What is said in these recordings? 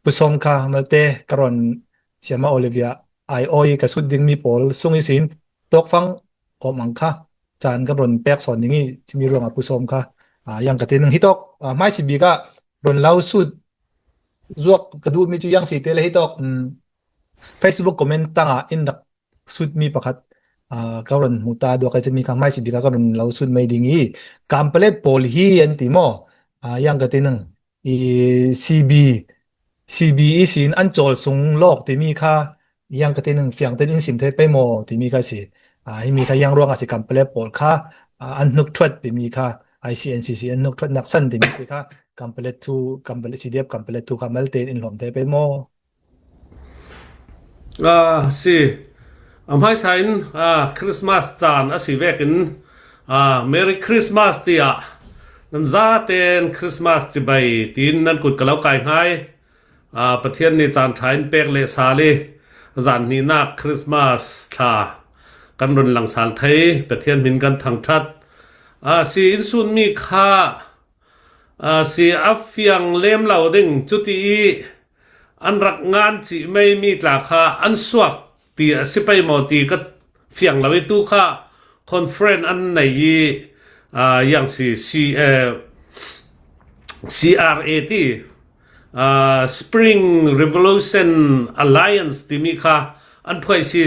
pusom ka malte karon siya Olivia ai oi ka suding mi pol sungi sin tok fang o mangka chan karon pek son ningi chimi ronga pusom ka yang katin ng hitok mai si biga ron lau sud zuak kadu mi chu yang si tele hitok Facebook comment tanga in dak sud mi pakat karon mutado kay mi kang mai si biga karon lau sud may dingi kampale pol hi en timo yang katin ng i CB CBE 先按照送落地米卡，样个啲能放得因心态被么地米卡是米卡样 ruang 是 complete 波卡按 nuk 出地米卡 ICNCC 按 nuk 出 nak san 地米卡 complete to complete CDF complete to kamal te in lom te pe mo si amhai sain Christmas chan a si vekin Merry Christmas tia nan za ten Christmas chi bai tin nan kut kalau kai ngai pathian ni chan thain pek le sa le zan ni na Christmas tha kan run lang sal thei pathian min kan thang that si in sun mi kha si afiang lem lau ding chuti an rak ngan chi mai mi tla kha an suak ti sipai mo ti ka fiang lawi tu kha conference an nei yi yang CRAT Spring Revolution Alliance ti mi kha an phoi si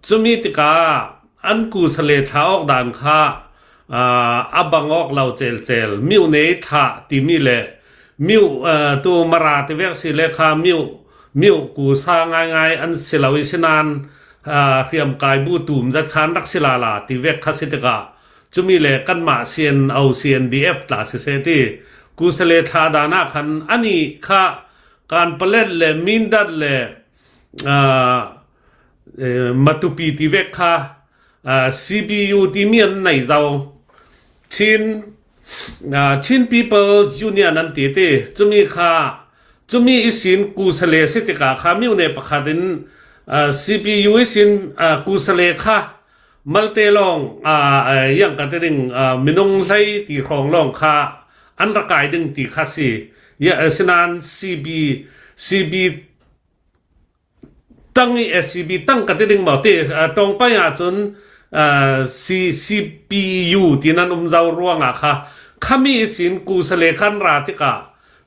chumi ti ka an ku sale tha ok dan kha abangok lau chel miu nei tha ti mi le miu tu mara ti vek si le kha miu ku sa ngai an silawi sinan khiam kai bu tum zat khan rak silala ti vek kha sitika chumi le kan ma sien au CNDF ta se ti ku sale tha dana khan ani kha kan palet le mindat le matupi ti vek kha CBU ti mian nai zau Chin People Union an ti te chumi isin ku sale sitika kha miu ne pakhatin CPU isin ku sale kha malte long yang ka te ding minung hlai ti khong long kha an rakai ding ti kha si ya sinan CB tangi SCB tang ka te ding ma te tong pa ya chun CPU ti nan zau ruanga kha khami sin ku sale khan ra ti ka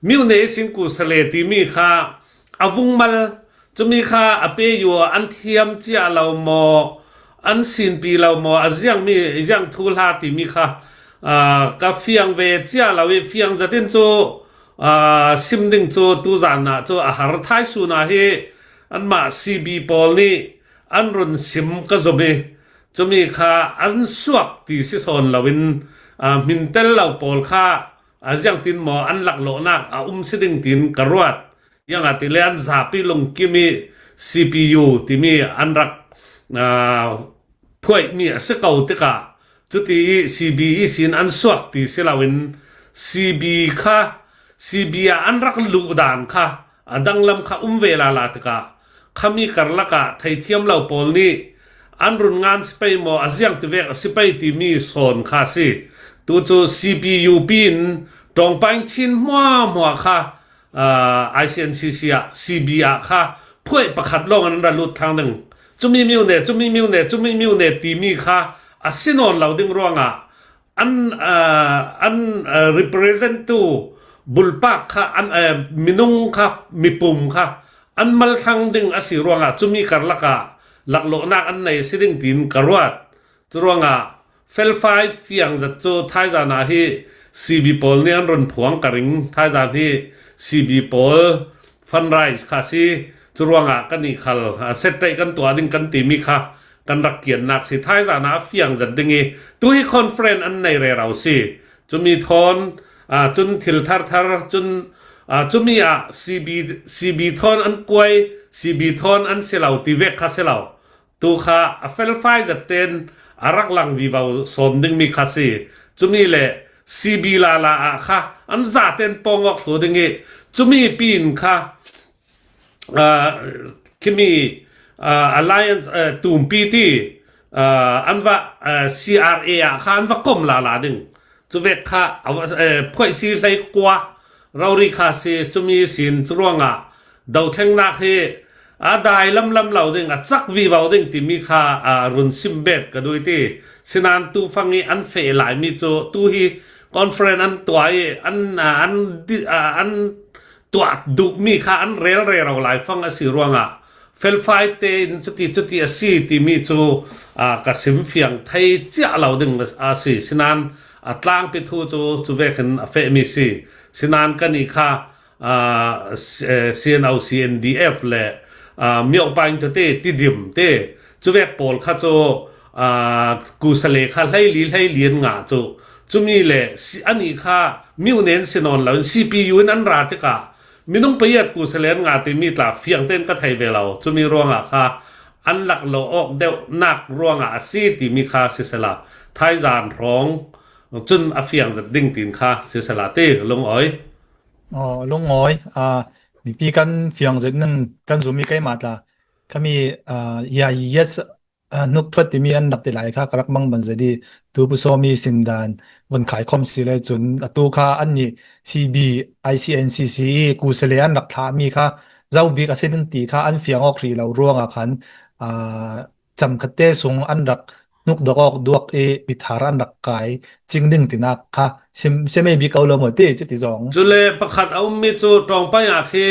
miu ne sin ku sale ti mi kha avung mal chumi kha ape yu an thiam chia lau mo an sin pi lau mo aziang mi yang thul ha ti mi kha ka fiang ve chia lau we fiang zatin cho sim ding cho tu zan na cho har thai su na he an ma CB pol ni an run sim ka zobe chumi kha an suak ti si son lawin min tel lau pol kha aziang tin mo an lak lo nak siding tin karwat yang atilean zapi long kimi CPU ti mi an rak phoi mi se kau te ka chuti CBE sin an suak ti silawin CB an rak lu dan kha adang lam kha vela la te ka khami karlaka thai thiam lau pol ni an run ngan sipai mo aziang ti vek sipai ti mi son kha si tu chu CPU pin tong pain chin hwa kha ICNCC CB kha phoi pakhat long an ra lut thang ding chumi miu ne ti mi kha asinon lau ding ronga an represent tu bulpak kha an minung kha mipum kha an mal thang ding asi ronga chumi karlaka laklo nak an nei siding tin karwat churonga fel 5 fiang za chu thai za na hi CB pol ni an ron phuang karing thai za hi CB pol fundraise kha si churonga kani khal set tai kan tua ding kan ti mi kha kan rak kian nak si thai za na fiang za dingi tu hi conference an nei re rau si chumi thon chun thil thar chun chumi CB thon an kwai CB thon an selau ti vek kha selau tu kha fel 5 za ten arak lang vivaw som ding mi kha si chumi le CB la kha an za ten pongok to dingi chumi pin kha kimi alliance tum pt anwa CRA kha anwa kom la ding chu vek kha phoi si hlai kwa rauri kha se chumi sin churonga ดาวแทงนักเฮได้ลำเหล่าดึงจักวีวาวดึงที่มีค่ารุนซิมเบตก็ด้วยที่สินานตูฟังอันเฟหลายมีตูฮีคอนเฟรนอันตัวอันตัวดุมีค่าอันเรลเราหลายฟังอสิรวงเฟลไฟเตนจุดอสีที่มีกสิมเฟียงไทยเจ้าเหล่าดึงสิสินานตลางไปทูจูเวกันเฟมิซีสินานกันอีกค่ะCNO CNDF และมีออกไปจะเตติดิมเตจูเวกปอลค่ะกูสเลค่ะให้เลียนงาจูมีแหละอันนี้ค่ะมิวเน้นสินอนแล้ว CPU นั้นราชกะมีน้องประหยัดกูสเลนงาที่มีตราเฟียงเต้นก็ไทยเวลาจูมีรวงค่ะอันหลักเราออกเดวนักรวงสีที่มีค่าสิสละไทยจานร้องจนอเฟียงจะดิ่งตีนค่ะสิสละเตลงอ้อยลงอ้อยมีปีกันเฟียงจะนึงกันซุมีใกล้มาตาก็มียาเยสนุกทวดที่มีอันดับที่หลายค่ะกรักมังบันจะดีตูปุโซมีสินดานวันขายคอมสิเลยจนตูค่ะอันนี้ CB ICNCC กูเสลียนหลักฐานมีค่ะเจ้าบีกสินึงตีค่ะอันเฟียงออกรีเราร่วงคันจำคัดเตสงอันดักนุกดอกดวกปิธารันดักกายจิงดึงตินักค่ะเช่ไม่บีเกาลมตีจุดที่สองจุเลประคัดเอามีจูตรองไปอาคี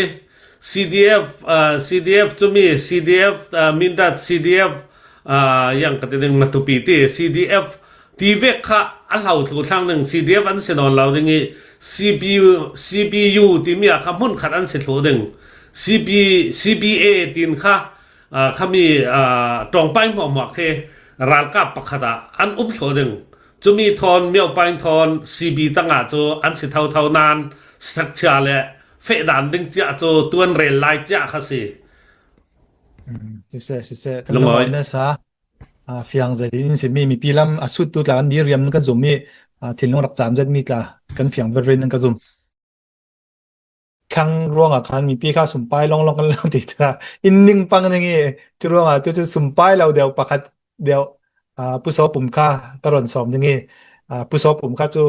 CDF จุมี CDF มินดัด CDF ยังกระติงมาตุปีตี CDF ทีเวกค่ะอันเหล่าทุกทางหนึ่ง CDF อันเสนอนเราดึงCPU ที่มีคำมุ่นขัดอันเสนอดึง CBA ตีนค่ะเขามีตรองไปหมอกเครานกับประคัดอันอุ้มโฉดึงจะมีทอนเมียวไปทอน CB ตั้งจูอันสิเท่านานสักเชาและเฟดานดึงจ้าจูตัวนเรลไลจ้าค่ะสิสิกันลอยนะซะเฟียงจะดินสิมีปีลำสุดตัวหลังนี้เรียมนั่นก็ซุมมีถิ่นลงรักจามจะมีตากันเฟียงเวรนั่นก็ซุมคังร่วงคันมีปีข้าสุ่มป้ายลองกันแล้วติดค่ะอินนิ่งปังนึงจะร่วงจะสุ่มป้ายเราเดี๋ยวประคัดเดี๋ยวผู้สอบปุ่มค่าตรอนสอบนึงผู้สอบปุ่มค่าจะ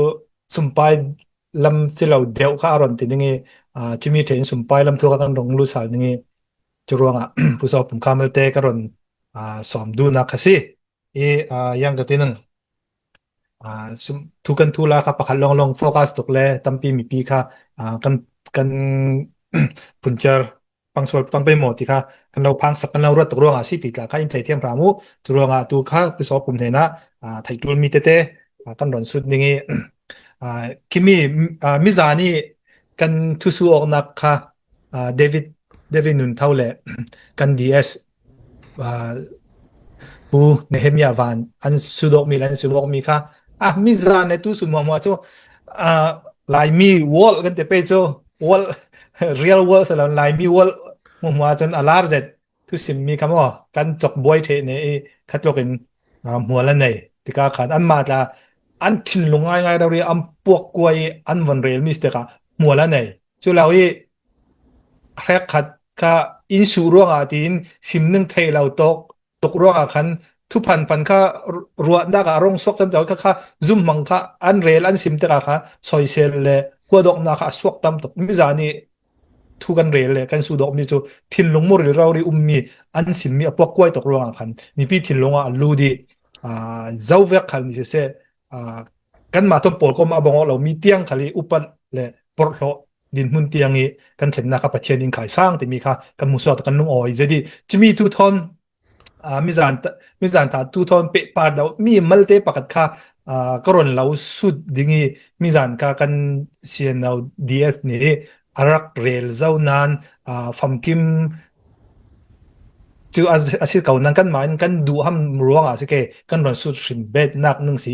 สุ่มป้ายลำสิเราเดี๋ยวค่าอรอนติดนึงจะมีเห็นสุ่มป้ายลำทัวกันลงรู้สาวนึงจะร่วงผู้สอบปุ่มค่าเมื่อเตะกรอนสอบดูนักสิยังก็ตินึงทุกันทุลาครับประคัดลองโฟกัสตกเลยตั้มปีมีปีค่ะกันปุ่นเจอปังสวดปังไปหมดที่ค่ะกันเราพังสักกันเรารวดตกรวงสิติดละค่ะอินไทยเทียมพรามุตรวงตัวค่ะผู้สอบปุ่มเห็นนะไทยตุลมีเตกันรอนสุดนึงคิมีมิจานี่กันทุสูออกนักค่ะเดวิดนุนเท่าเลยกันดีเอสปูเนเฮมียาวานอันสุดอกมีแล้วสุดอกมีค่ะมิจานี่ทุสูมัวโจลายมีวอลกันแต่ไปโจวอลเรียลวอลสลับลายมีวอลมัวจนอาลาร์เจ็ดทุสิมมีคำว่ากันจกบอยเทเนี่ยคัดลกินมัวละไหนที่การขันอันมาละอันทิ้งลงง่ายๆเราเรียกอันปวกกวยอันวันเรียลมิสเตอร์ค่ะมัวละไหนจุดเราแค่ขัดค่ะอินสูร่วงอาทินสิมนึงเทเราตกร่วงอาคันทุพันค่ะรัวนักอารมณ์สวกจำเจ้าค่ะซุ่มมังค่ะอันเรียลอันสิมเตอร์ค่ะซอยเซลเลยกัวดอกนักสวกตำตกมิจานี่ทุกันเรียลเลยกันสูดอกมีจูทิ้งลงมุริเราเรียมีอันสิมมีปวกกวยตกร่วงอาคันมีพี่ทิ้งลงลูดีเจ้าเวกขันนี่เสียกันมาต้นปอลก็มาบอกเรามีเตียงขันอุปันเลยปลดล็อกดินมุนเตียงนี้กันเห็นนะครับประเทศดินขายสร้างแต่มีค่ะกันมุสลิมกันนุ่งอ้อยจะดีจะมีทุกทอนมิจานตาทุกทอนเปะปาดเรามีมัลเตปกัดค่ะกรณเราสุดดิ่งมิจานค่ะกันเสียนเอาดีเอสนี่อารักเรลเจ้านานฟัมกิมจูอาศิเขานั่งกันมากันดูห้ามร้องสิเกกันรอนสุดสินเบ็ดนักหนึ่งสี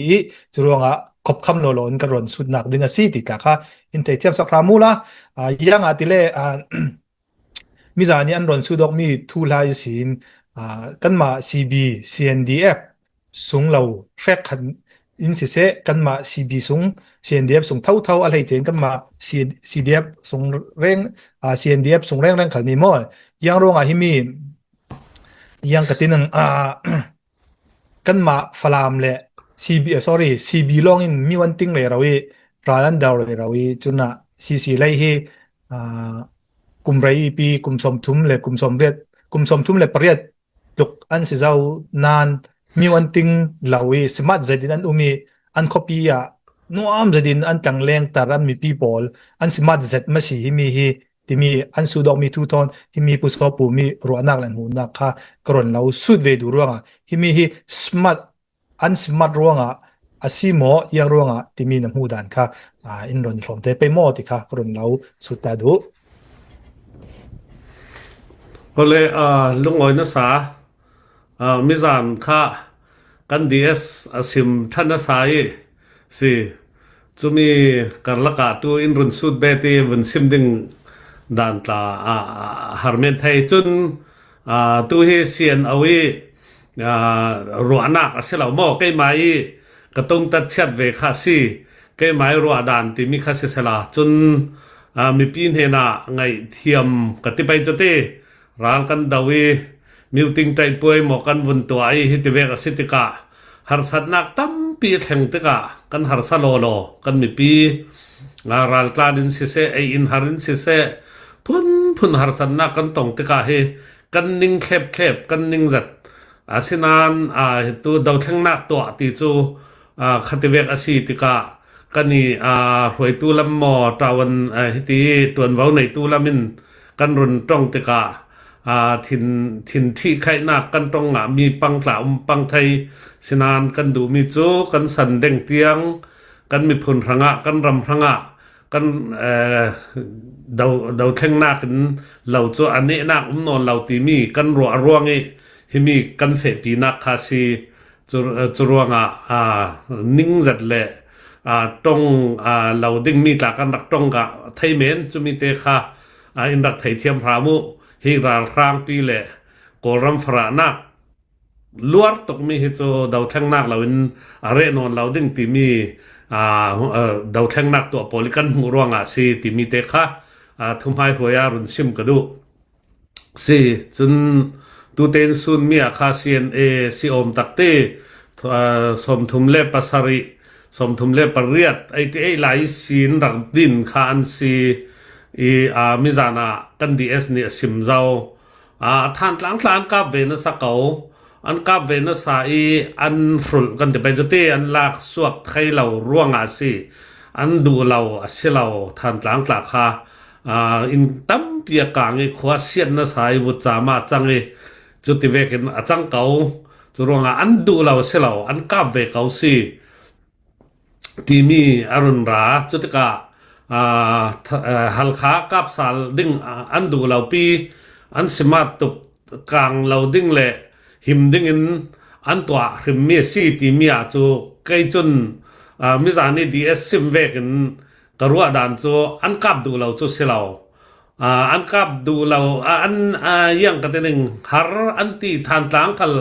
จูร้องขบคำโลโลนกันรอนสุดนักดึงสีติดกะค่ะอินเตอร์เทียมสักครามูละยังอาทิเลมิจานี่อันรอนสุดอกมีทูลายสินกันมา CB CNDF สูงเราแรกขันอินสิเซกันมา CB สูง CNDF สูงเท่าอะไรเจนกันมา CDF สูงแรง CNDF สูงแรงขันนี้มั้งยังร้องฮิมียังกตินึงกันมาฟลามเลยCB ลองอินมีวันติ้งเลยเราร้านดาวเลยเราจุน่ะCCเลยให้กู กุมไรปีกุมสมทุมและกุมสมเรียดกุมสมทุมและปริยดตุกอันสิเจ้านานมีวันติงลาวีสมัดจะดินอันอุมีอันคอปีอะนัวอัมจะดินอันจังเลงตารันมีปีบอลอันสมัดจะมาสิฮิมีฮิที่มีอันสุดอกมีทุตอนฮิมีปุสกอปูมีรัวนักและหูนักค่ะกรณเราสุดเวดูรัวงะฮิมีฮิสมัดอันสมัดรัวงะอาศิโมยังรัวงะที่มีน้ำหูดันค่ะอินรอนพร้อมแต่ไปหมอติค่ะกรณเราสุดตาดูก็เลยลุงอ้อยนะสามิจานค่ะกันดีเอสสิมท่านนะสายสิจะมีการละกาตัวอินรุนสุดเบตีวันซิมดึงด่านตาฮาร์เมนไทยจนตัวเฮเซียนเอาไว้รัวนักเสลาหม้อใกล้ไม้กระตุ้งตัดเช็ดเวคาซีใกล้ไม้รัวด่านที่มีคาสิเสลาจนมีปีนเฮน่าไงเทียมกติไปจเตร้านกันดาวีมิวติงไตป่วยหมอกันวนตัวไอฮิติเวกสิติกาหารสัตนักตั้มปีแข่งติกากันหารสโลโลกันมีปีราลกลาดินสิเซไออินหารินสิเซพุนหารสัตนักกันตองติกาเฮกันนิ่งแคบกันนิ่งจัดสินานตัวดาวแข่งนักตัวติจูคติเวกสิติกากันนี่หวยตัวลำมอตาวันฮิติตัวเว้าในตัวลำมินกันรุนตรงติกาถิ่นที่ใครนักกันตรงมีปังกล่าวปังไทยสนานกันดูมีโจกันสันเด้งเตียงกันมีผลพงะกันรำพงะกันดาวแข่งนักกันเหล่าโจอันนี้นักนอนเหล่าตีมีกันรัวร่วงให้มีกันเฟปีนักคาซีจุรัวงนิ่งจัดแหละตรงเหล่าดิ้งมีตากันรักตรงกะไทยเมนจะมีเตค่ะอินรักไทยเทียมพรามุฮิราลครางปีเละกอรัมฟรานักลวดตกมีฮิโจดาวแท่งนักเราอินอะไรนอนเราดิ้งตีมีดาวแท่งนักตัวโพลิกันหูร่วงสีตีมีเตค่ะทุ่มให้หัวยารุนซิมกระดูสีจนตูเตนซุนมีอาคาเซียนซีอมตักเตสมทุมเล่ปัสริสมทุมเล่ปริยัดไอที่หลายสินรักดินคานสีมิจานากันดีเอสเนี่ยสิมเจ้าท่านหลังกับเวนัสเก่าอันกับเวนัสอันฝุ่นกันจะไปจุดที่อันลากสวกไทยเราร่วงสิอันดูเราเสียเราท่านหลังค่ะอินตั้มเปียกางขวาเสียนนัสายวุจามาจังจุดที่เวกันจังเก่าจุร่วงอันดูเราเสียเราอันกับเวเก่าสิที่มีอรุณราจุดที่ฮัลคากับสาลดิ้งอันดูเราปีอันสมาตุกลางเราดิ้งเละหิมดิ้งอันตัวหิมเมียซีที่มีอาจูใกล้จนมิจานี่ดีเอสซิมเวกันกรัวดันจูอันกับดูเราจูเสเราอันกับดูเราอันยังกันหนึ่งฮาร์อันที่ทานต่างกัน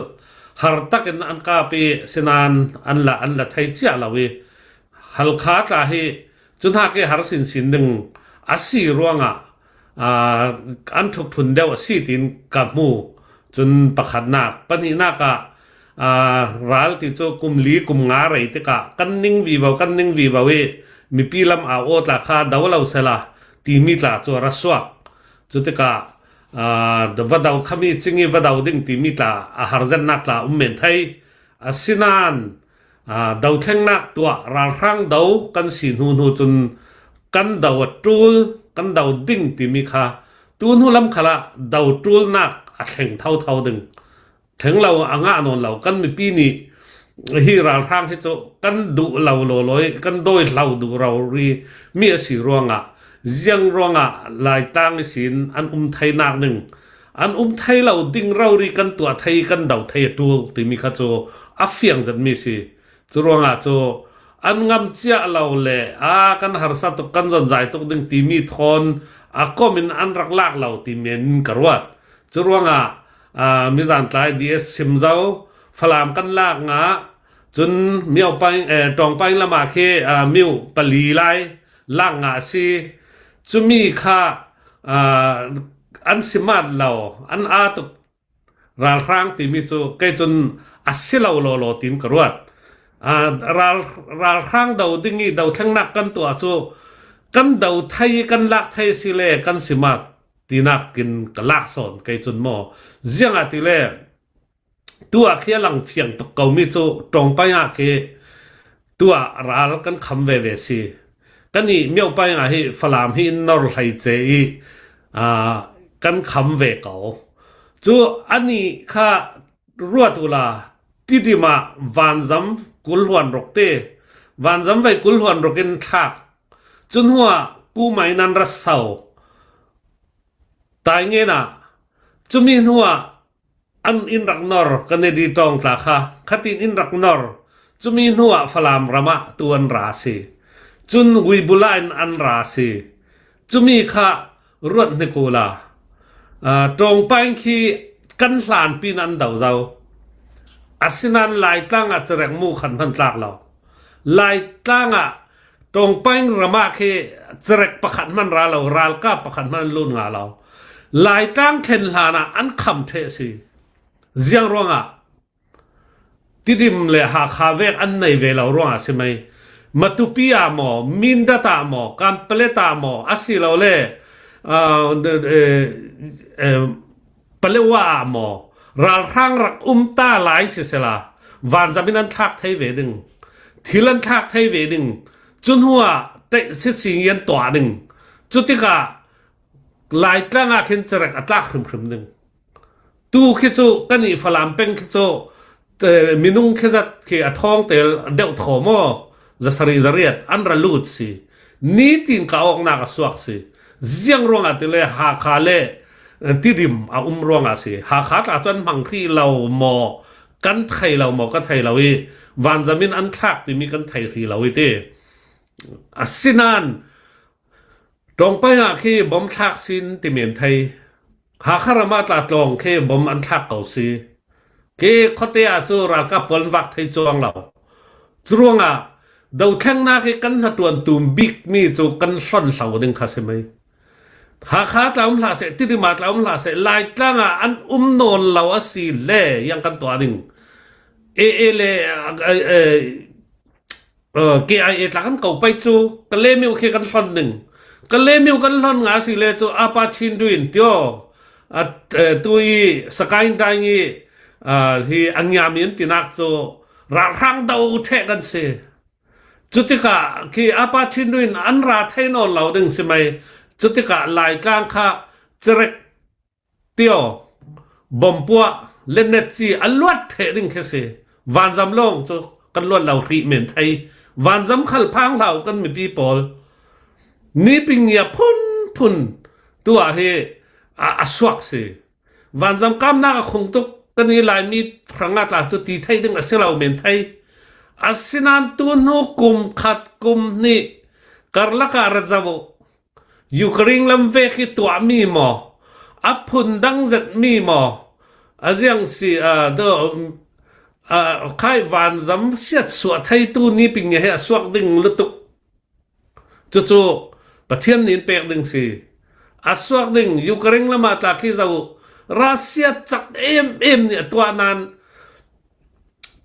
ฮาร์ตักอันกับไปสนานอันละไทยเจ้าเราฮัลคาตาเฮจนหากหาสินหนึ่งสีร่วงอันทุกทุนเดียวสีตินกับมูจนประคันนักปนินักรัลติโจกุมลีกุมงาไรติกะกันนิ่งวีบาวมีปีลำโอตลาคาดาวเราเสละตีมีตลาจรัสวกจุดติกะวัดดาวขมีจิงวัดดาวดิ้งตีมีตลาหาจันนักตลาเมนไทยสินานดาวแข่งนักตัวราครั้งดาวกันสินหูจนกันดาวจูลกันดาวดิ้งที่มีค่าตัวหูลำขละดาวจูลนักแข่งเท่าดึงถึงเราอ่างนอนเรากันมีปีนี้ที่ราครั้งที่จะกันดูเราลอยกันโดยเราดูเรามีสีร่วงยังร่วงลายตั้งสินอันไทยนักหนึ่งอันไทยเราดิ้งเรากันตัวไทยกันดาวไทยตัวที่มีค่าโจอัฟยังจะมีสิจุรวงโจอันงำเจ้าเราเล่กันหาสัตว์กันจนใจตุกดึงตีมีทอนก็มีอันรักลากเราตีมีนกระวัดจุรวงมีจานตายดีเอสซิมเจ้าฟลามกันลากจนมีเอาไปตองไปละมาเคมิวปลีไลลากสิจุมีค่าอันสิมาเราอันตุกราครั้งตีมีโจใกล้จนสิเราโลตีนกระวัดราครั้งดาวดิ้งดาวแข่งนักกันตัวโจกันดาวไทยกันลักไทยสิเลกันสิมา ตีนักกินกะลากสอนไกจนหมอเจียงอาติเลตัวเคียหลังเฟียงตกเกามีโจตรงไปอ่ะเคตัวราลกันคำเวสิกันนี่เมียวไปอ่ะให้ฝรั่งให้นอร์ไทยเจกันคำเวเก่าจูอันนี้ข้ารัวตุลาติดมาวันจำกุลหวนรกเตวันจำไว้กุลหวนรกินทักจนหัวกูไม่นันรัสเซาตายเงี้ยนะจุมีหัวอันอินรักนอร์กันในดีตองตาค่ะขัดอินรักนอร์จุมีหัวฝรั่งรามาตัวอันราศีจุนวิบุลาอันราศีจุมีข้ารวดนิโกลาตรงไปขี้กันหลานปีนันเดาเจ้าอาศินันลายตั้งอาจจะแรงมูขันพันตากเราลายตั้งตรงไปรามาขี้จะแรงประคันมันราเราราลก้าประคันมันลุนงาเราลายตั้งเข็นหลานะอันคำเทสิเจียงร้องติดิมเลยหาคาเวกอันในเวลาร้องใช่ไหมมาตุปีอาหมอมินดาตาหมอการเปลตาหมออาศิเราเลยเปลว่าหมอราลข้างรักตาหลายเสียละวันจะมีนันทักไทยเวดึงทีลันทักไทยเวดึงจนหัวเตะสิสิเงียนตัวดึงจุดที่กะลายตั้งอาเข็นจะรักอัตลักษณ์ครึมๆดึงตูคิดโจกันนี่ฝรั่งเป็นคิดโจมินุงคิดจะคือท้องเตลเดวทอมอจะสรีจะเรียดอันระลุดสินี่ติงเขาออกนักสวกสิเจียงร้องติเลยหาคาเลติดิมร้องสิหาคาตาจนบางที่เราหมอกันไทยเราหมอกันไทยเราวันจะมีอันทักที่มีกันไทยที่เราเตสินันตรงไปหาคือบอมทักสินที่เมียนไทยหาคารมาตาตรงคือบอมอันทักเก่าสิคือเขาเตะจูรากับปนวักไทยจวงเราจวงดาวแข่งนาคือกันหัดวนตุ่มบิ๊กมีจูกันซ่อนเสาดึงข้าใช่ไหมหาขาตามหลาเสติดิมาตามหลาเสลายตั้งอันโนนเราสิเล่ยังกันตัวดึงเล่เกไอตากันเก่าไปจูกันเล่มิวคือกันซ่อนหนึ่งกันเล่มิวกันซ่อนงาสิเล่จูอาปาชินดุอินเตียวตุยสกายได้ยี่ที่อัญญามินตินักโจรักรังดาวเทกันเสจุดที่กะคืออาปาชินดุอินอันราไทยนอนเราดึงใช่ไหมจุดที่กะลายกลางค่ะเจริกเตียวบอมปัวเล่นเน็ตจีอันลวดเทดึงแค่เสวันจำลงโจกันลวดเรารีเมนไทยวันจำขัลพังเรากันมีปีปอลนี่ปิงเงียพุ่นตัวเฮอสวักเสวันจำกำนักคงตุกกันนี่ลายมีพระงาตาจุดที่ไทยดึงอาศัยเราเมนไทยอาศินันตัวโนกุมขัดกุมนี่กรลักการจับยูเครนลำเวกิตัวมีหมออับพุนดังจัดมีหมออาจยังสิใครวันจำเสียดสวดไทยตัวนี้เป็นไงฮะสวกดึงลุตุกจู่ๆประเทศนี้เป็นดึงสิอาสวกดึงยูเครนละมาตาคิดว่ารัสเซียจักเอ็มเนี่ยตัวนั้น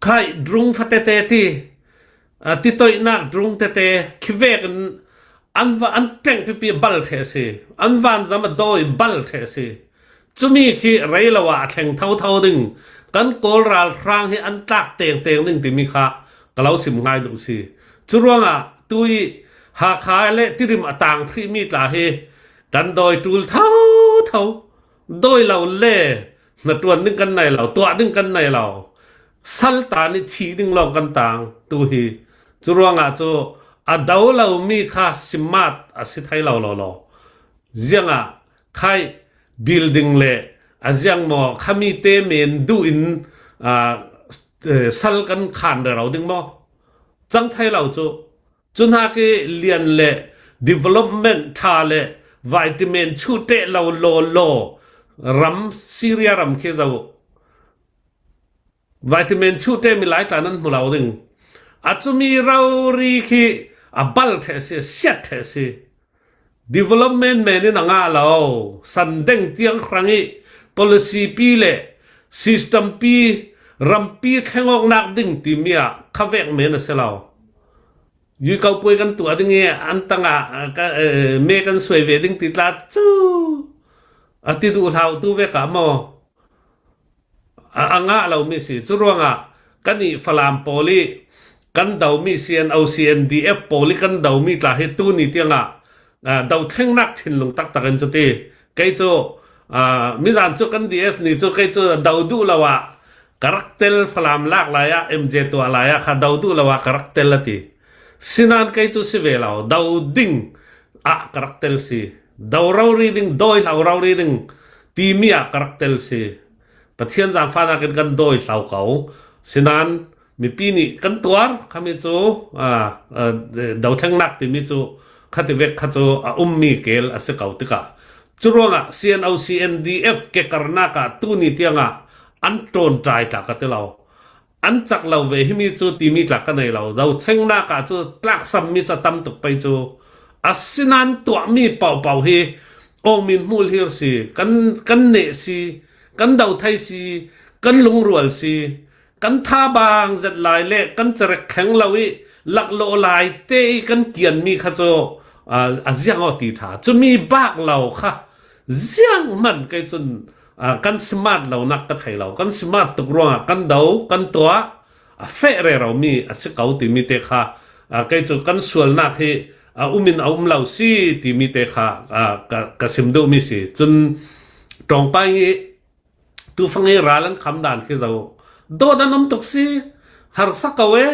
ใครดรุงฟัตเตที่ติดต่อยนักดรุงเตคิดเวกันอันเต็งปีบัลเทสิอันวันจะมาโดยบัลเทสิจะมีคือไรละวะแข่งเท่าดึงกันโกลราลครางให้อันตักเตียงดึงที่มีค่ากล่าวสิมง่ายดูสิจุรวงตุยหาขายเละที่ริมต่างที่มีตาเฮกันโดยตูลเท่าโดยเราเล่มาตัวนึงกันในเราตัวนึงกันในเราสัลตานิชีดึงเรากันต่างตัวฮีจุรวงจูดาวเรามีค่าสิมาตสิไทยเรายังใครบิลดิ้งเล่ยังมอขมีเตเมนดูอินสัลกันขานเราดึงมอจังไทยเราจูจุนหาเกเลียนเล่ development ทาเล่วิตามินชูเตเราโลรัมซีเรียรัมเคซาววิตามินชูเตมีหลายตานั้นมุลาดึงอาจจะมีเรารีคีบัลเทสเสียเทส development เมนี่นังอาเราสันเด้งเตียงครั้งนี้ policy ปีเล่ system ปีรัมปีแข่งออกนักดึงทีมีข้าเวกเมนเสลาอยู่เขาป่วยกันตัวดึงอันตั้งเมกันสวยเวดึงติดลาจู ati du lau tu ve ka mo anga lo mi si churonga kani falam poli kan dau mi CNDF poli kan dau mi tla he tu ni tianga dau theng nak thin lung tak takan chu te kai chu mi zan chu kan DS ni chu kai chu dau du lawa karakter falam lak la ya MJ to la ya kha dau du lawa karakter lati sinan kai chu si ve lao dau ding karakter si dau rau reading doi rau reading ti mia karakter si pathian jang fana kan doi lau kau sinan mi pi ni kan tuar khami chu dau thang nak ti mi chu khati vek kha chu ummi kel ase kau tika churonga CNDF ke karnaka tu ni tianga an ton trai ta ka te lau an chak lau ve hi mi chu ti mi tlak ka nei lau dau thang na ka chu tlak sam mi cha tam tuk pai chu asinan tu mi pau hi ong min mul hir si kan ne si kan dau thai si kan lung rual si kan tha bang zat lai le kan cherek kheng lawi lak lo lai te kan kian mi kha cho aziang o ti tha chu mi bak lau kha ziang man kai chun kan smart lau nak ka thai lau kan smart tuk ronga kan dau kan tua fe re ro mi ase kau ti mi te kha kai chu kan sual na khi umin lau si ti mi te kha ka simdu mi si chun tong pai tu fangi ralan kham dan khi zau do danom toksi har sakawe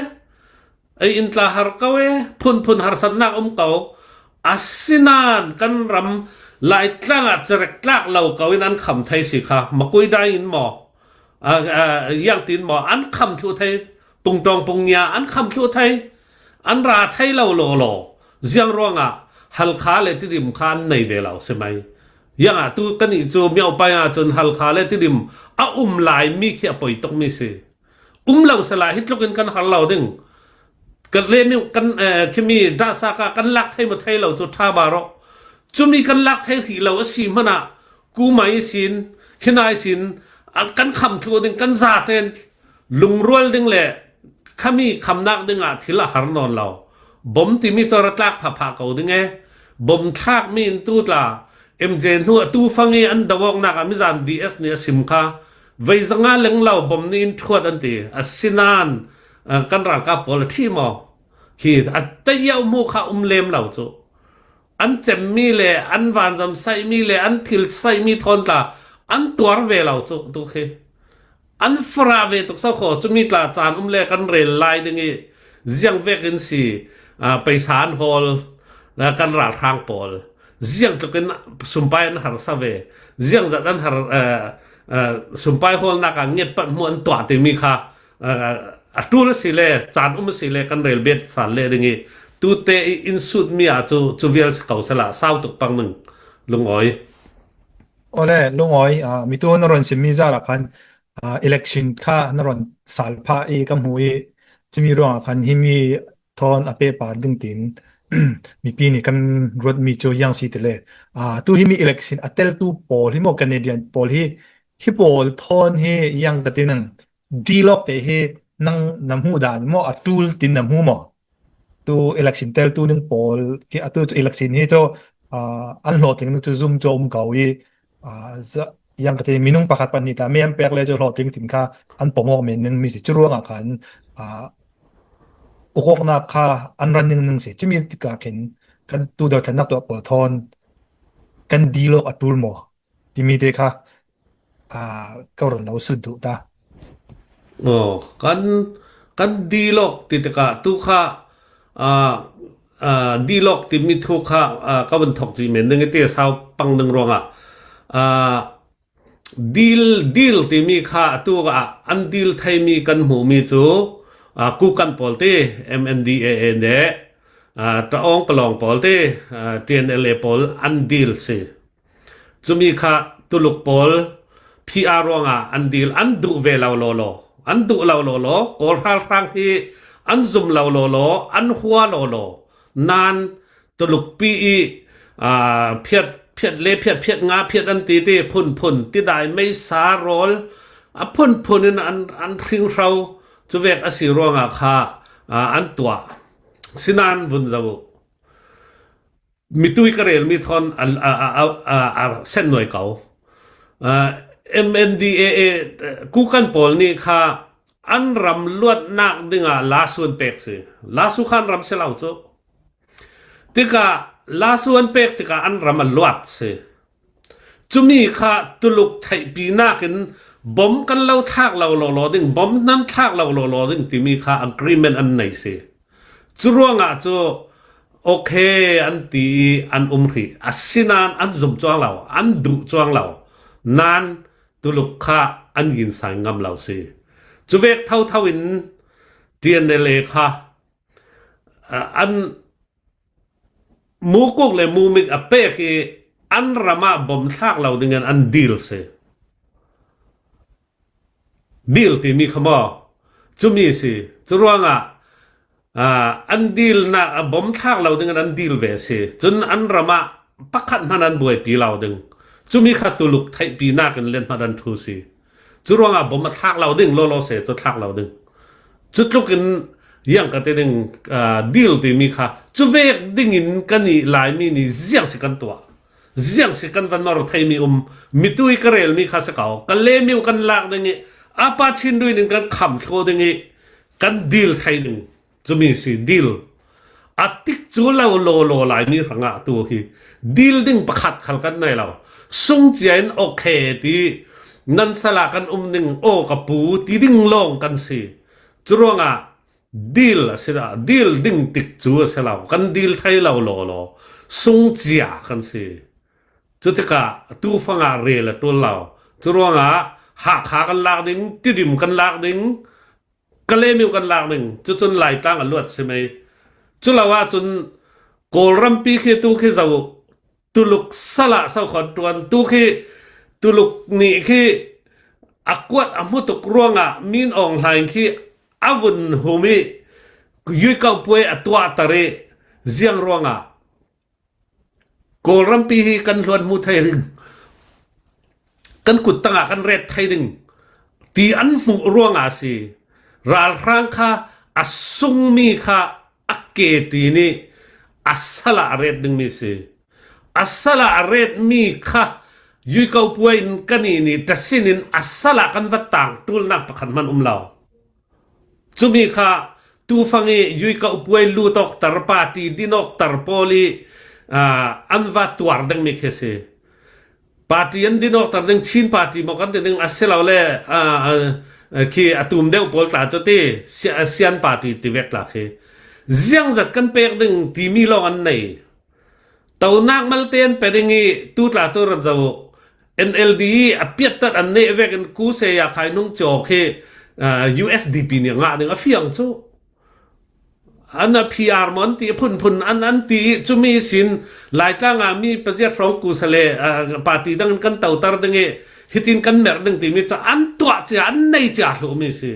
ai intla har kawe phun har satnak kau asinan kan ram lai tlanga cherek tlak lau kawin an kham thai si kha makui dai in mo yang tin mo an kham thu thai pung tong pung nya an kham thu thai an ra thai lau lo jiang ronga hal kha le ti dim khan nei ve lau se mai yang tu kan i chu miao pa ya chun hal kha le ti dim lai mi khia poi tok mi se lau sala hitlokin kan hal lau ding kan le mi kan khimi da sa ka kan lak thai ma thai lau chu tha ba ro chumi kan lak thai hi lau asi mana ku mai sin khinai sin kan kham thu ding kan za ten lung rol ding le khami kham nak ding thila har non lau bom ti mi chora tlak pha ko ding e bom thak min tu tla MJ nu tu fangi an dawok nak mi zan DS ni sim kha vei zanga leng lau bom ni in thuat an ti asinan kan ra ka pol thi mo khi atayau mu kha lem lau chu an chem mi le an van jam sai mi le an thil sai mi thon ta an tuar ve lau chu tu khe an fra ve tuk sa kho chu mi tla chan le kan rel lai ding e jiang vacancy paisan hol la kan ra thang pol jiang tu kan sumpai an har sa ve jiang zat an har sumpai hol na ka nget pat mu an twa te mi kha atul si le chan si le kan rel bet san le ding e tu te in sut mi chu vial kau sala sau tuk pang nung lungoi ole lungoi mi tu naron simi za ra khan election kha naron salpha e kam hui chimi ro khan himi thon ape par ding tin mi pi ni kan rod mi cho yang si tele tu himi election atel tu pol himo Canadian pol hi pol thon he yang ka tinang dilok te he nang namhu dan mo atul tin namhu mo tu election tel tu ning pol ki atu election hi cho an lo ting tu zoom cho kawi yang ka te minung pakhat pan ni ta mem pek le cho lo ting tin kha an pomok men ning mi si churuanga khan ukok na kha an running ning si chimi ka ken kan tu da kan nak to pol thon kan dilok atul mo timi de kha ka ron lo su du ta kan dilok ti ka tu kha dilok ti mi thu kha ka ban thok ji men ning te sao pang ning ronga deal ti mi kha tu ga an deal thai mi kan hu mi chu ku kan polte MNDAA ne ta ong palong polte TNLA pol an deal se chumi kha tuluk pol PR ronga an deal an du ve lo an du lo kol hal rang hi an zum lo an hua lo nan tuluk pi phiat le phiat nga phiat an ti te phun ti dai mai sa rol phun in an thing rau chu vek asi ronga kha an tua sinan bun zawu mitui karel mi thon sen noi kau MNDAA กูกันปอลนี่ค่ะอันรำลวดนักดึงลาส่วนเป็กสิลาสุขันรำเสลาวจ้ะติกาลาส่วนเป็กติกาอันรำลวดสิจุมีค่ะตุลุกไทยปีนากันบอมกันเล่าทากเราหล่อดึงบอมนั้นทากเราหล่อดึงที่มีค่ะ agreement อันไหนสิจุรวงจ้ะโอเคอันตีอันรีอัสินานอันจุ่มจวงเราอันดุจวงเรานานตุลุกค่ะอันยินสายงามเราสิจุเวกเท่าอินเตียนในเลค่ะอันมูกุกเลยมูมิกอเปกอันรามาบอมทากเราดึงอันดีลสิดีลที่มีคำว่าจุมีสิจุรวงอันดีลนะบอมทากเราดึงอันดีลเวสิจนอันรามาปักขัดมันอันบวยปีเราดึงจุมีขัดตุลุกไทยปีนากันเล่นมาดันทูสิจุรวงบอมมาทากเราดึงโลเสจุทากเราดึงจุดลุกินยังกันดึงดีลที่มีค่ะจุเวกดึงอินกันนี่หลายมีนี่เสียงสิกันตัวเสียงสิกันวันนอร์ไทยมีมิตุยกระเรลมีค่ะสกาวกันเลมิวกันลากดึงอาปาชินด้วยนึงกันขำโทดึงกันดีลไทยดึงจุมีสิดีลอาติกจูเราโลหลายมีรังตัวฮีดีลดึงประคัดขัลกันในเราส่งเจียนโอเคที่นันสลากันนึงโอกับปูที่ดึงลงกันสิจุรวงดีลสิละดีลดึงติกจูเสลากันดีลไทยเราโลส่งเจียกันสิจุดที่กะตูฟังเรลตัวเราจุรวงหักขากันลากดึงติดิมกันลากดึงกะเลมิวกันลากดึงจนไหลตั้งลวดใช่ไหมจุลาว่าจนโกรัมปีเคตูเคเจ้าตุลุกสละเศร้าขอตวนตูเคตุลุกนี่คืออักวดอมุตุกรวงมีนองไหลคืออาวุนหูมียุยเก้าป่วยตัวตะเรเจียงรวงโกรัมปีกันล้วนมุไทยดึงกันกุดตั้งกันเรศไทยดึงตีอันหูรวงสิราลรังค่ะอสุงมีค่ะอักเกตีนี่อัสละเรศดึงมีสิอัสละเรศมีค่ะยุยเก้าป่วยกันนี่ตัดสินินอัสละกันวัดต่างตุลนักประคันมันเราจุมีค่ะตูฟังยุยเก้าป่วยลูตอกตรปาตีดินอกตรปอลีอันวัดตัวดังมีเคสปาร์ตี้อันดินอกตรดังชินปาร์ตี้มกันดึงอัสเซลเอาเลยคืออตุมเดวโพลตาจตีเซียนปาร์ตี้ที่เวกลาเคยังจัดกันเปกดึงที่มีลองอันไหนตัวนักมัลเตียนเป็นยังไงตูตลาดตัวเรา NLD อภิษฎอันนี้เวกันกูเสียขายนุ่งโจเคUSDP เนี่ยงาหนึ่งเฟียงจูอันนั้น PR มันตีพุ่นอันตีจุมีสินหลายจ้างมีประเทศฟรองกูเสเลปาร์ตี้ดังกันเต่าตาดังฮิตินกันเมรดังตีมีจะอันตัวจะอันไหนจะถูกมีสิ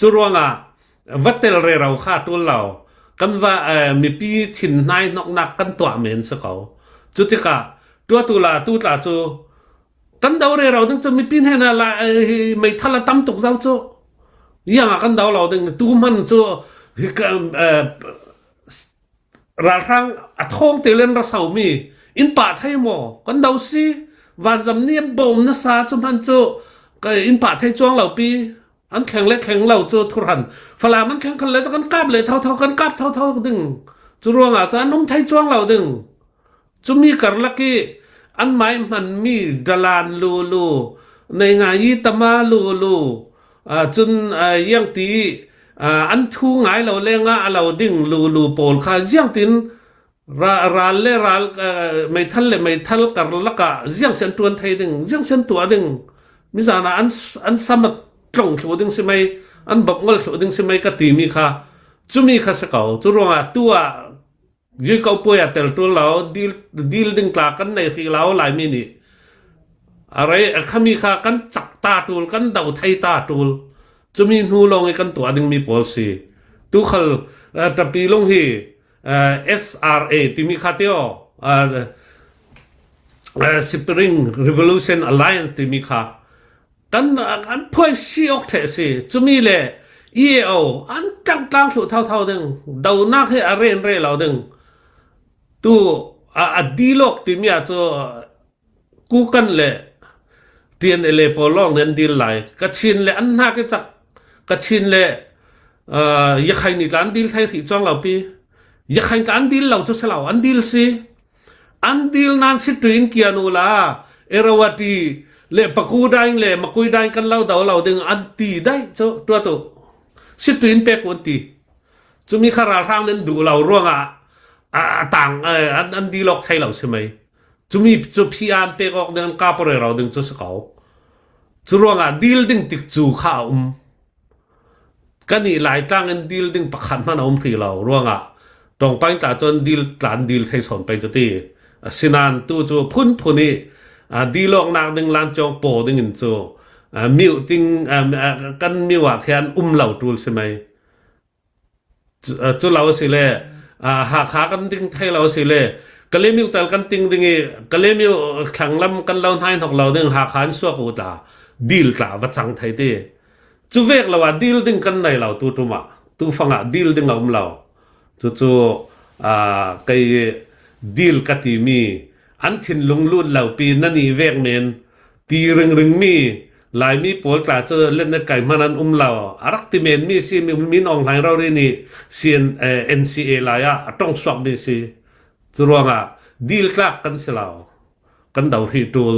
จุรวงวัดเตลเรเราฆ่าตัวเรากันว่ามีปีถิ่นนายนอกนักกันตัวเหม็นสักเขาจุดที่กะตัวตุลาจูกันดาวเรเราดึงจะมีปีให้น่ะละไม่ทันละตั้มตกเจ้าจูยังกันดาวเราดึงตูมันจูราคาทองเตลินรัศมีอินป่าไทยหมอกันดาวสิวันจำเนียบบ่มนัสาจุมันจูก็อินป่าไทยจ้วงเหล่าปีอันแข็งเล็กแข็งเหล่าจูทุรันฝรั่งมันแข็งกันเลยจะกันกาบเลยเท่ากันกาบเท่าดึงจุรวงจะนุ่มไทยจ้วงเหล่าดึงจุมีกระลักกี้อันหมายมันมีดลานลูในงานยีตมาลูจนยังตีอันทูงายเราเล่งเราดิ่งลูโปลค่ะยังตินราเล่ไม่ทันกระลักยังเส้นตัวไทยดึงยังเส้นตัวดึงมิจานะอันสมัดตรงตัวดึงใช่ไหมอันบักงอลตัวดึงใช่ไหมก็ตีมีค่ะจุมีค่ะสักเขาจุรวงตัวยุยเก้าป่วยแต่ตัวเราดีลดึงกลากันในที่เราหลายมินิอะไรข้ามีค่ะกันจักตาตูลกันเดาไทยตาตูลจะมีหูลงไอ้กันตัวดึงมี policy ตุขลแต่ปีลงที่SRA ที่มีค่ะเที่ยว Spring Revolution Alliance ที่มีค่ะกันพวยซีออกเทสิจะมีเลยEAO อันจังสุดเท่าดึงเดาหน้าให้อะไรเราดึงตัวดีโลกที่มีอาจจะกูกันเลย tiền ele polong nen dil lai ka chin le an na ke chak ka chin le ya khai ni lan dil thai thi chong lau pi ya khai ka an dil lau chu salau an dil si an dil nan si tuin kianu la erawati le paku daing le makui daing kan lau dau lau ding an ti dai cho tua to si tuin pe kon ti chu mi khara thang nen du lau ruanga tang an dilok thai lau se mai chu mi chu pian pe ok den ka pore ro ding chu sa kau chu ruanga dil ding tik chu kha kan ni lai tang an dil ding pakhan man phri lau ruanga tong pain ta chon dil tlan dil thai son pe chu ti sinan tu chu phun phuni dilok nak ding lan chong po ding in chu miu ting kan miwa khian lau tul se mai chu lau si le ha kha kan ding thai lau si le kalemiu tal kan ting dingi kalemiu khanglam kan lau hai nok lau ding ha khan suwa ku ta dil ta wa chang thai te chu vek lawa dil ding kan nai lau tu ma tu fanga dil ding lau chu kai dil ka ti mi an thin lung lut lau pi nani vek men ti ring mi lai mi pol ta chu len na kai manan lau arak ti men mi si mi ong lai ro ri ni sien NCA la ya atong swak mi si chu ronga deal klak kan selau kan dau thi tul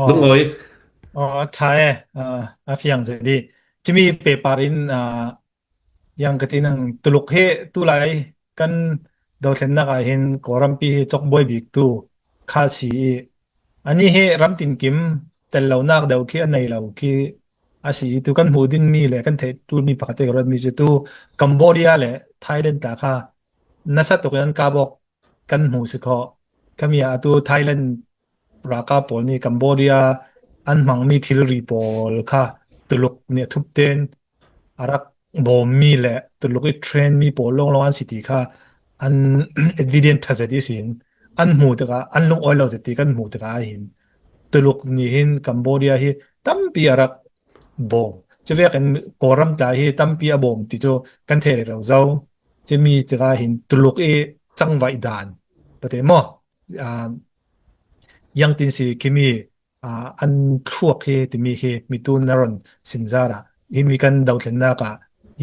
lung oi thai fiang je di chimi paperin yang katinang tuluk he tulai kan daw thlen na ka hin korampi chok boy big tu kha si ani he ramtin kim tel law nak daw ki anai law ki asi tu kan hudin mi le kan the tu mi pakate rod mi tu Cambodia le Thailand ta kha nasa to kan ka bok kan hu se kho kamia tu Thailand raka pol ni Cambodia an mang mi thil ri pol kha tuluk ne thup ten arak bom mi le tuluk I train mi pol long an city kha an evident thazadi sin an hu ta ka an lung oil lo jati kan hu ta ka hin tuluk ni hin Cambodia hi tampi arak bom che ve kan koram ta hi tampi a bom ti cho kan the re zau che mi ta ka hin tuluk changwai dan pate mo yang tin si kimi an thuak he ti mi he mi tu naron simzara hi mi kan daw thlen na ka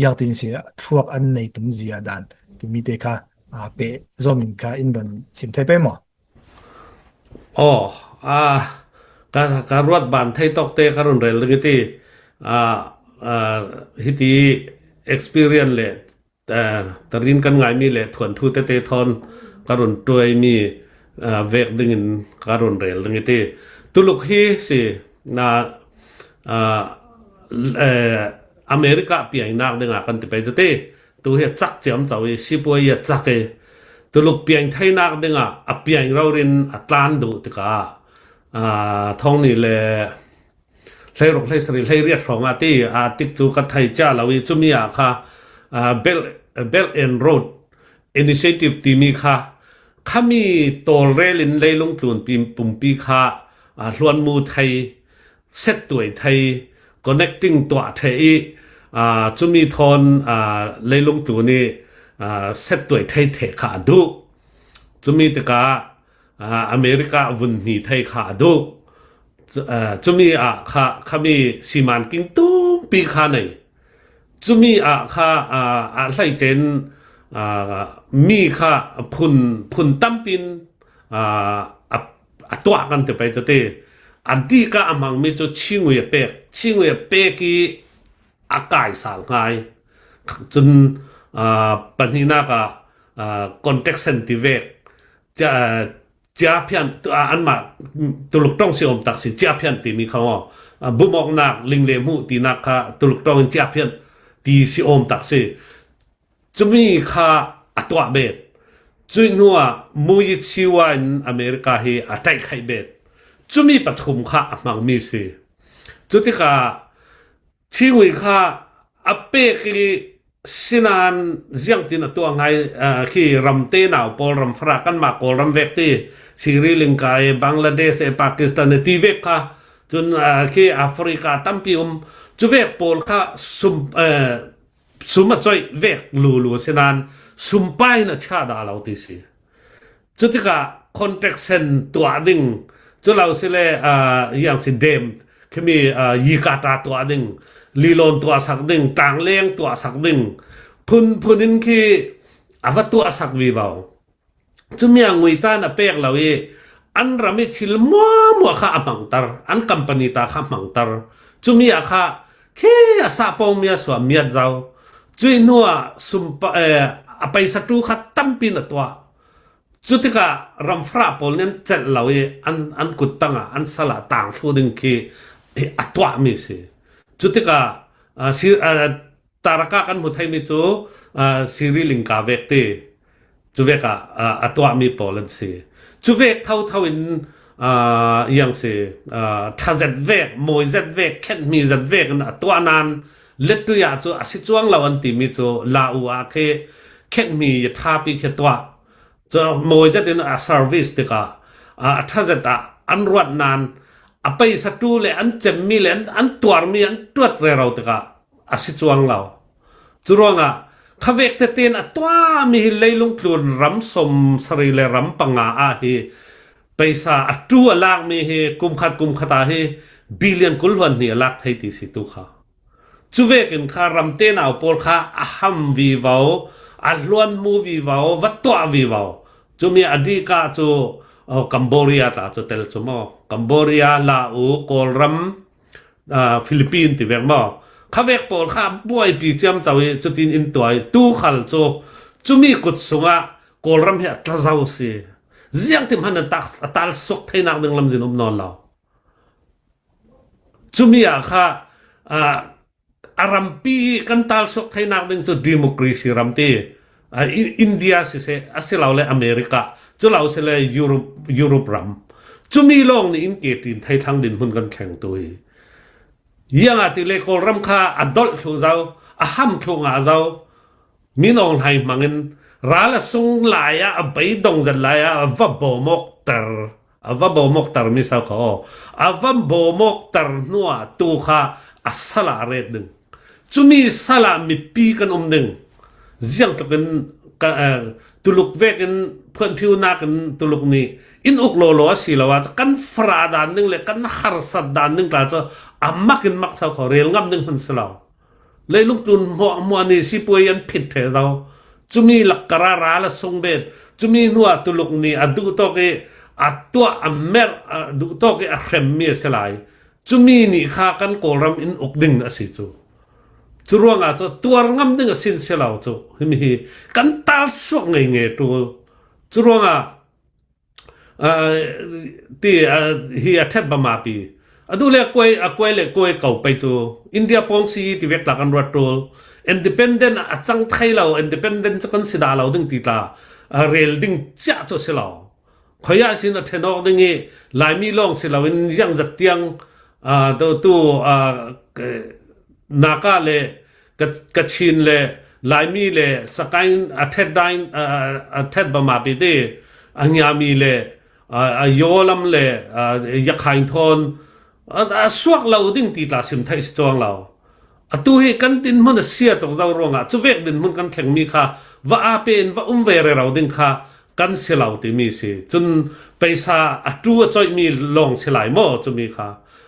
yang tin si thuak an nei tum zia dan ti mi te kha pe zomin ka inron sim thai pe mo ka ruat ban thai tok te karun rel ngiti hiti experience le tarin kan ngai mi le thon thu te thon karun toy mi vek dingin karun rel ngiti tuluk hi si na America piai nak denga kan te pe te tu he chak cham chawi sipoi ya chak e tuluk piang thai nak denga a piang rawrin atlan du tika thong ni le hlei rok hlei sri hlei riat rong ati tik chu ka thai cha lawi chumia kha Belt and Road Initiative ti mi kha khami tol relin leilung tlun pim pumpi kha hluan mu thai set tuai thai connecting twa thai chumi thon leilung tu ni set tuai thai the kha du chumi te ka America vun mi thai kha du chumi kha khami siman king tu pi kha nei chumi kha hlai chen mi kha phun tampin atwa kan te pe te anti ka amang mi cho chingwe pe ki akai sang ngai chun panhina ka context scientific cha phian an ma tuluk tong si om tak si cha phian ti mi khaw bumok nak lingle mu ti nak kha tuluk tong cha phian ti si om tak si chumi kha atwa bet chui nuwa mu yi chiwa in America hi atai khai bet chumi pathum kha amang mi si chutika chingwi kha ape ki sinan jiang tin atwa ngai ki ramte naw pol ram fra kan ma kol ram vekti Sri Lanka Bangladesh Pakistan ti vek kha chun ki Africa tampium chu vek pol kha sum choi vek lu sinan sumpai na cha da law ti si chutika context sen tua ding จุเราสิเลอย่างสิเดมคือมียีกาตาตัวหนึ่งลีโลนตัวสักหนึ่งต่างเลี้ยงตัวสักหนึ่งพุนินคืออวัตตัวสักวีเบาจุมีงวยตาหน้าเปกเราอันรามิทิลมัวข้ามังตร์อันคัมปานีตาข้ามังตร์จุมีอาข้าแค่สาปองเมียสวมเมียเจ้าจุยนัวสุมปะไปสัตว์ข้าตั้มปีนตัวจุดที่การัมฟราปอลนั้นเจ็ดเราอันกุดตังอันสละต่างส่วนหนึ่งคืออัตวามิสิจุดที่ตารักกันหมดให้มิจูสิริลิงกาเวกตีจุเวกอัตวามิปอลสิจุเวกเท่าอินอย่างสิท่าเจ็ดเวกมวยเจ็ดเวกแค่มีเจ็ดเวกอัตวานั้นเล็ดตัวยาจูอาศิจวงเราอันติมิจูลาอูอาแค่มียท่าปีแค่ตัวจะมวยจะเป็นservice ติกาถ้าจะอันรวดนานไปสัตว์เลยอันเจมีเลยอันตัวมีอันตัวเราติกาอาศิจวงเราจุรวงข้าเวกเตนตัวมีเลยลงคลุนรำสมสรีเลยรำปังอาฮีไปซาตัวลากมีฮีกุมขัดฮีบิลเลียนกุลวันนี่ลากไทยที่สิตุข้าจุเวกินข้ารำเตนเอาปอลข้าอาฮัมวีวาวอัลลวนมูวีวาววัตตัววีวาวจุมีอดีกาจูกัมพูชาตาจูเตลจูมอกัมพูชาลาอูโกลรัมฟิลิปปินส์ที่เวกมอข้าเวกปอลข้าบวยปีเจียมเจ้าจุดอินตัวตู้ขัลจูมีกุดสุงะโกลรัมเฮตลาเจ้าสิเสียงที่มันตัลสุกไทยนักดึงลำจินนอนเราจูมีข้าอารัมปีกันตัลสุกไทยนักดึงจูดิโมครีซีรัมตีอินเดียสิเซอาศิลาวเลอเมริกาจุลาวเซเลยุโรปรัมจุมีลองนี่อินเกตินไทยทางดินหุ่นกันแข่งตัวยังอาทิเลโกรัมคาอดอลทูเจ้าอาฮัมทูงาเจ้ามีน้องไทยมังเงินราละสงลายไปดงจันลายวับโบมกตร์วับโบมกตร์มิสาวเขาวับโบมกตร์นัวตูข้าอัสลาเรดหนึ่งจุมีสลามีปีกันหนึ่งเสียงตะกันตุลุกเวกันเพื่อนผิวหน้ากันตุลุกนี่อินอุกโลโลสิละว่ากันฟราดานนึงเลยกันฮาร์สัดดานนึงกลายจะมักมักสาวเขาเรียลงับนึงหันสลาวเลยลุกตุนมัวนี่สิป่วยยันผิดเถอะเราจุมีหลักกระราละทรงเบ็ดจุมีหัวตุลุกนี่ดูโตเกตัวเมรดูโตเกเขมเมียสลายจุมีนี่ข้ากันโกรมอินอุกดึงนะสิจูจุรวงจูตัวงำดึงสินเสลาวจูมีกันตัลสวกไงตัวจุรวงที่ฮีอาเทบมาปีดูเล็กกวยเล็กกวยเก่าไปจูอินเดียปองซีที่เวกหลักกันรัฐตัวอินดิเพนเดนต์จังไทยเราอินดิเพนเดนต์จะกันสิดาเราดึงตีตาเรลดึงจ้าจูเสลาวขยะสินเทนอกดึงงี้ลายมีลองเสลาวินยังจัดเตียงตัวนาคาเลกัชินเลลายมีเลสกายอัทเทดไดน์อัทเทดบามาปีเดอัญญามีเลโยลัมเลยักษ์ไฮทอนสวกเราดิ้งตีตาสิมไทยสจวงเราตัวเฮกันดินมันเสียตกเราร้องจุเวกดินมันกันแข่งมีค่ะว่าเป็นว่าเวรเราดิ้งค่ะกันเสียเราที่มีสิจนไปซาตัวจอยมีลองเสียหลายหม้อจะมีค่ะ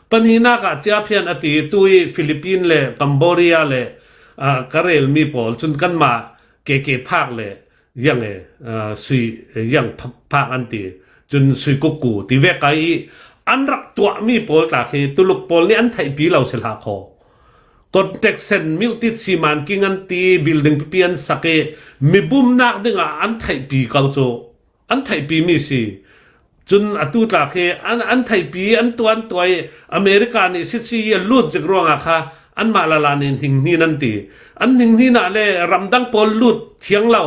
ปัญหาหนักจะเพียงอดีตตัวฟิลิปปินส์เลยกัมพูชาเลยกเรลมีปอลจนกันมาเกภาคเลยยังสุยยังภาคอันตีจนสุยกุกูที่เวกไออันรักตัวมีปอลตาคือตุลุกปอลนี่อันไทยปีเราเสียหาคอคอนเท็กซ์เซนมิวติดซีมันกิงันตีบิลดิ้งเปลี่ยนสักมีบุมนักดึงอันไทยปีเขาโจอันไทยปีมีสิจนตุตาคืออันไทยปีอันตัวอเมริกานี่สิลุดจากรวงค่ะอันมาละลานินหิงนี่นั่นตีอันหิงนี่น่ะเลยรำดังปอลลุดเทียงเรา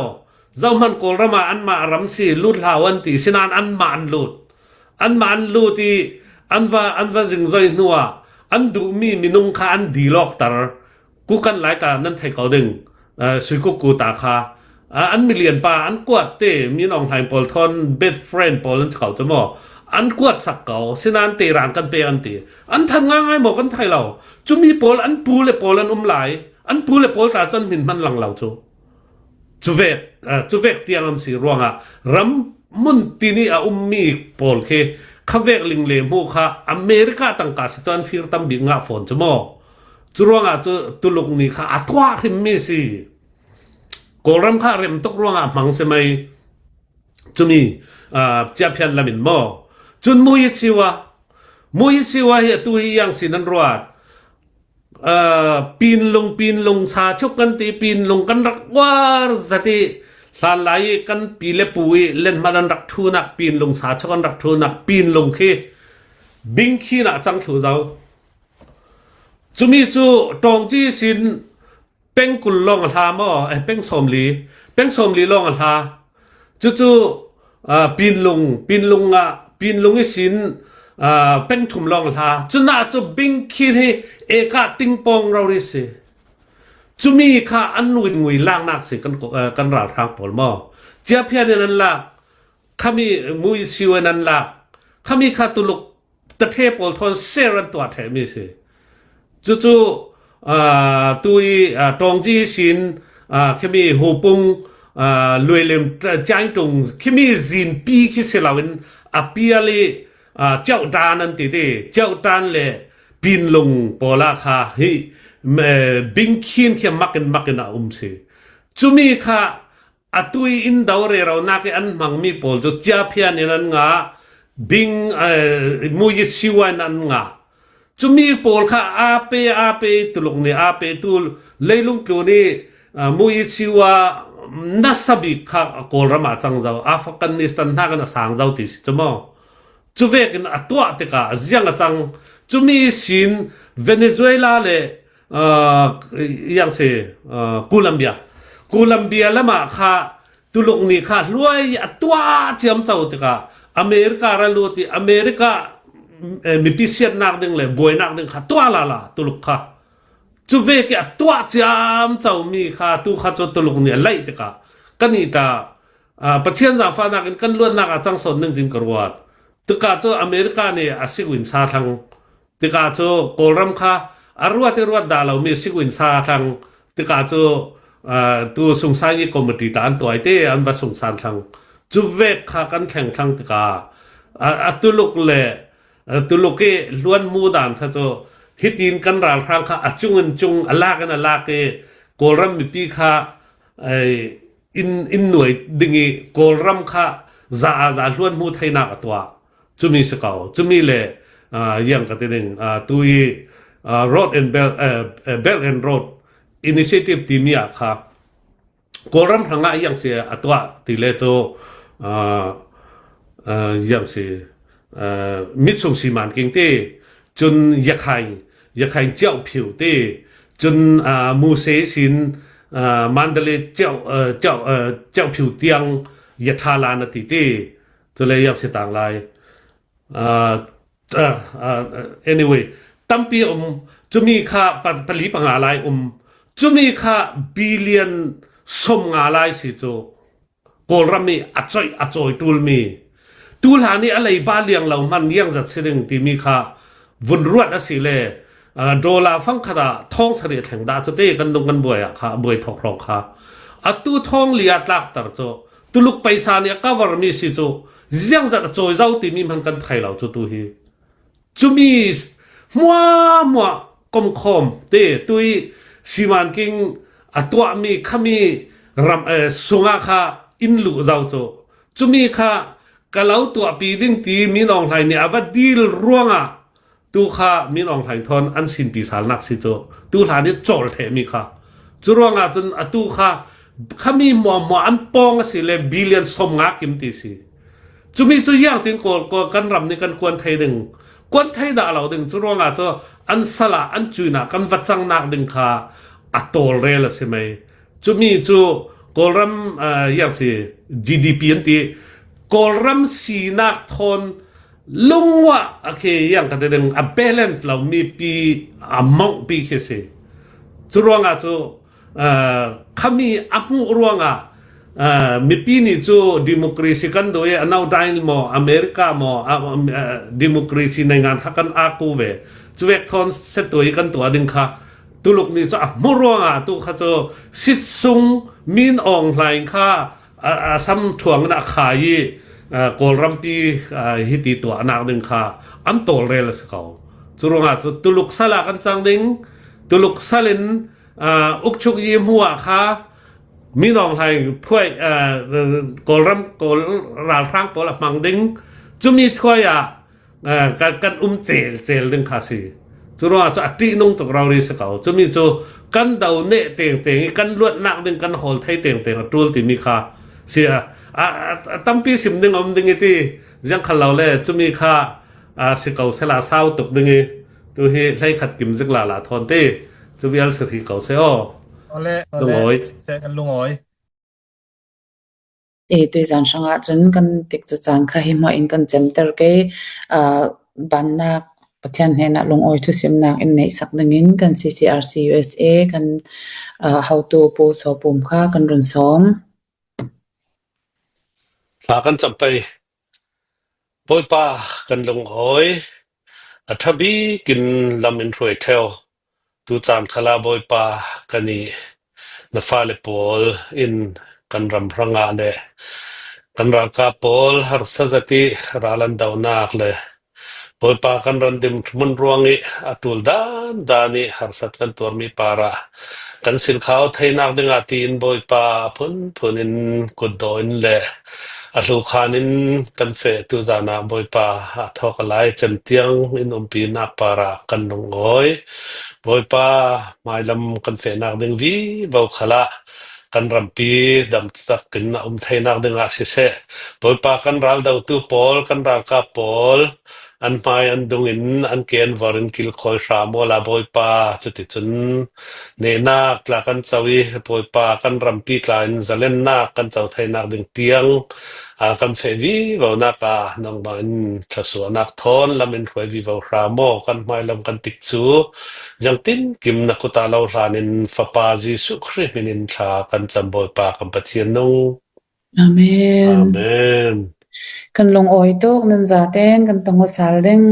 เจ้ามันโกลระมาอันมารำสีลุดลาวันตีสินานอันมาอันลุดที่อันว่าจึงใจนัวอันดูมีนุ่งขาอันดีลอกตากูกันหลายการนั่นไทยเขาดึงสุยกูตาคาอันมีเลียนป่าอันกวดเตมีน้องไทยปอลทอนเบสเฟรนด์ปอลนั่นเขาจะมออันกวดสักเก่าสินานเตรานกันเปอันตีอันทันง่ายหมดกันไทยเราจุมีปอลอันปูเลยปอลอันหลายอันปูเลยปอลตาจนหินมันหลังเราจูเวกเตียงอันสีรวงรำมุนตีนี่มีปอลเค ข้าเวกลิงเลมูค่ะอเมริกาตั้งกาสิจอนฟิรตัมบิงาฝนจมอจรวงอาจตุลุกนี่ค่ะอัตวาขึ้นมีสิกอลรัมค่ะเริ่มตกรวงอามังสมัยจุมีเจ้าเพียนลามินมอจุนมุยชิวะเฮตุฮิยังสินันรวดปีนลงชาชกกันตีปีนลงกันรักวาร์สติลาลายกันปีเลปุยเล่นมาดันรักทูนักปีนลงชาชกกันรักทูนักปีนลงเคบิงคีนักจังถูเจ้าจุมีจูตองจีสินเป็งกุลลองอัลฮามอเป็งสมลีลองอัลฮาจู่ปีนลงไอ้สินเป็นถุมลองท่าจุน่าจะบิงคิดให้เอกาติงปองเราดิสิจุมีข้าอันวินงุยล่างนักสิกันราทางปอลมอเจ้าเพียนนั่นละข้ามีมุยชิวนั่นละข้ามีข้าตุลุกตะเทปอลทอนเซรันตัวแถมิสิจู่ตุยตองจีสินข้ามีหูปุงลวยเล่มจางตรงข้ามีจินปีคิเสลาวินอภิอาลีเจ้าดานันติเดเจ้าดานเลยปีนลงปอลาคาฮิบิงคินเขียมักกันอาสิจุมีค่ะตุยอินดาวเรเรานักอันมังมีปอลจุเจ้าเพียนนันงาบิงมุยชิวานันงาจุมีปอลค่ะอาเปตุลงเนี่ยอาเปตุลเลยลุงตัวนี้มุยชิวานัสบิค่ะกอลรามาจังเจ้าอัฟกันนิสตันนักกันสังเจ้าติสจมอจูเวกินอัตวะเตกาเจียงจังจูมีสินเวเนซุเอลาเลยังเสโคลัมเบียละมาค่ะตุลกนี่ค่ะรวยอัตวะเจียมเจ้าเตกาอเมริการะลูติอเมริกามีพิเศษนักดึงเลยบวยนักดึงค่ะตัวละตุลกค่ะจูเวกิอัตวะเจียมเจ้ามีค่ะตุค่ะจตุลกนี่ไล่เตกากันนี่ตาประเทศจางฟ้านักกันล้วนนักจังสนหนึ่งถึงกรวดตึกาโจอเมริกาเนี่ยอาศิวินซาทังตึกาโจโกลรัมค่ะอารวาดาเรามีศิวินซาทังตึกาโจตัวสงสารยี่คอมมิตี้ตานตัวไอเต้อันว่าสงสารทังจุเวกค่ะกันแข่งทังตึกาตุลุกเล่ตุลุกเกล้วนมูดานค่ะโจฮิตินกันรางทางค่ะจุงอลากันอลาเกโกลรัมมีปีค่ะอินหน่วยดึงโกลรัมค่ะจะล้วนมูไทยนักตัวจุมีสกาวจุมีเล่ยังกันติดตุยroad and belt and road initiative ที่มีอะค่ะกอรัมทางยังเสียตัวที่เล่โจยังเสียมิตรสงสีมันกิงเต้จนยักษ์เจ้าผิวเต้จนมูเซสินมันเดลเจ้าผิวเตียงยัทาลานติเต้จะเลยยังเสียต่างไรanyway ตั้มปีจะมีค่าผลิตปังอะไรจะมีค่าบิลเลียนสมงอะไรสิโจโกลรามีอัจฉริตูลมีตูลหานี่อะไรบ้าเลี้ยงเรามันเลี้ยงจัดเสียงที่มีค่าวุ่นรวดสิเลยโดลาฟังขนาดท้องเสด็จแห่งดาจะเตะกันตรงกันบ่อยอะค่ะบ่อยทอกรองค่ะตูท้องเลียดลักตร์โจตุลุกไปซาเนี่ยก็วารมีสิโจยังจะโจยเจ้าที่มีมันกันไทยเราจุตุฮีจุมีมัวคมเตะตุยสิมันกิงตัวมีขมีรำสุงาค่ะอินลุเจ้าโจจุมีค่ะกะเลาตัวปีดิ้งตีมีน้องไทยเนี่ยว่าดีลร่วงอ่ะตัวค่ะมีน้องไทยทอนอันสินปีสารนักสิโจตัวหลานนี่โจลเทมีค่ะจุร่วงอ่ะจนตัวค่ะขมีมัวอันปองสิเลยบิลเลียนสมงากิมตีสิจุมีจุย่างถึงก็กันรำในกันกวนไทยดึงกวนไทยด่าเราดึงจุร่วงอ่ะจะอันสละอันจุยนักกันวัดจังนักดึงค่ะอัตโตเรลใช่ไหมจุมีจุกอลรัมอย่างสิ GDP อันที่กอลรัมสีนักทนลุงว่าโอเคอย่างกันดึงอับเบลนส์เรามีปีมองปีแค่สิจุร่วงอ่ะจุขมีอัมุร่วงอ่ะมีปีนี้จูดิโมคราซีกันโดยอันเอาได้หมออเมริกาหมอดิโมคราซีในงานขักันอากูเวจูเวกทอนเซตตัวกันตัวดึงค่ะตุลุกนี่จูมุร่วงอ่ะตุข้าจูสิทซุงมินออนไลน์ค่ะซ้ำถ่วงนักขาย kol rampi hiti to anak ding kha an tol rel ska churunga tuluk sala kan chang ding tuluk salin ukchuk yim huwa kha mi nong hai phoi kol ral rang pol mang ding chumi thoya kan chel ding kha si churunga cha ti nong to raw ri ska chumi chu kan dau ne teng kan luat nak ding kan hol thai teng tul ti mi kha sia tampi sim ding om ding iti jang khalau le chumi kha si kau sela sau tuk ding tu hi lai khat kim zik la thon te chu bial si kau se o ole se kan lungoi tui zan sanga chun kan tik chu chan kha hi mo in kan chemter ke bannak pathian hena lungoi thu simnak in nei sak dingin kan CCRC USA kan how to po so pum kha kan run som kan champai boipa kan lungoi athabi kin lamin roi thel tu chan khala boipa kani na fale pol in kan ram ranga le kan ra ka pol har sajati ralan daunak le boipa kan ran dim mun ruangi atul dani har sat kan tor mi para kan sil khau thainak dinga tin boipa phunin kudoin le alu khanin kan fe tu dana boipa thokalai chentiang in umpi na para kan nongoi boipa mailam kan fe nak ding vi vo khala kan rampi dam sak kin na thainak dinga se boipa kan ral dau tu pol kan ral ka pol an mai an dungin an ken varin kil khoi ramo la boipa chuti chun ne na kla kan chawi boipa kan rampi klain zalen na kan chau thainak ding tiang kan fe vi vo na ka nong ba in thasu nak thon lamin khoi vi vo ramo kan mai lam kan tik chu jang tin kim na kuta lo ranin fapa jisu khri minin tha kan cham boipa kan pathian nong amen kan long oi tok nan za ten kan tong sal ding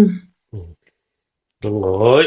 lungoi